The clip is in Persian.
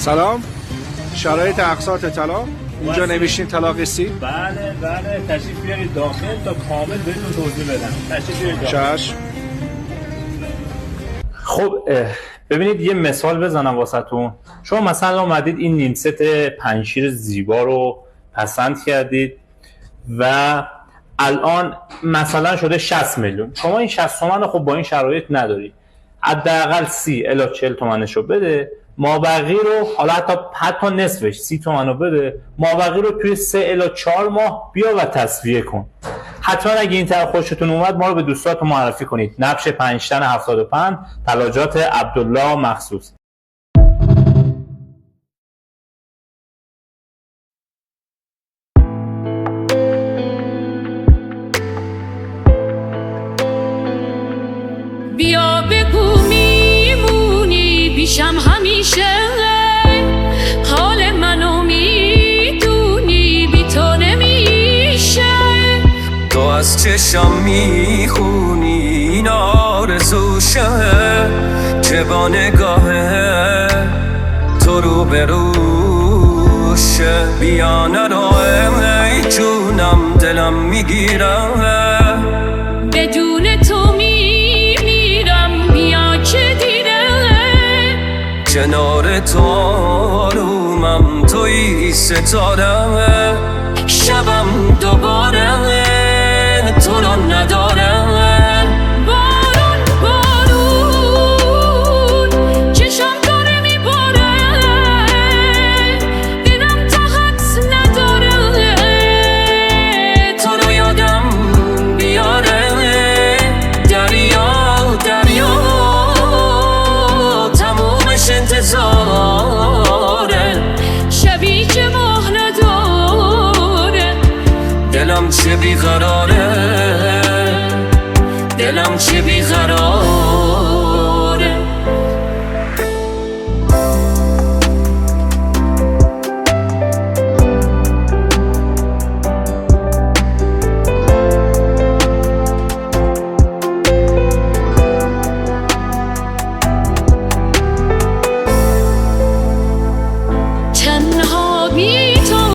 سلام، شرایط اقساط طلا اینجا نوشتین طلا قسطی؟ بله تشریف بیارید داخل تا کامل بهتون توضیح بدم. تشریف بیارید داخل. چشم. خب ببینید یه مثال بزنم واسهتون. شما مثلا اومدید این نیم ست پنشیر زیبا رو پسند کردید و الان مثلا شده 60 میلیون. شما این 60 تومن رو خب با این شرایط نداری، حداقل 30 الی 40 تومنش رو بده، مابقی رو حالا حتی نصفش 30 تومن رو بده، مابقی رو توی 3 الی 4 ماه بیا و تصفیه کن. حتما اگه این طرح خوشتون اومد ما رو به دوستاتون معرفی کنید. نقش 5 تن 75 تلاجات عبدالله مخصوص. بیا بگو میمونی بیشم همیشه، حال منو میدونی بی تو نمیشه. تو از چشم میخونی این آرزوشه که با نگاهه تو رو بروشه. بیا نرو ای جونم دلم میگیره، بدون تو میمیرم بیا که دیره. کنار تو آرومم توی ستاره، شبم دوباره تو رو نداره. بارون چشم داره میباره، دلم تا حدس نداره تو رو یادم بیاره. دریا تمومش انتظاره، شبی که ماه نداره. دلم چه بیقراره، دلم چه بیقراره.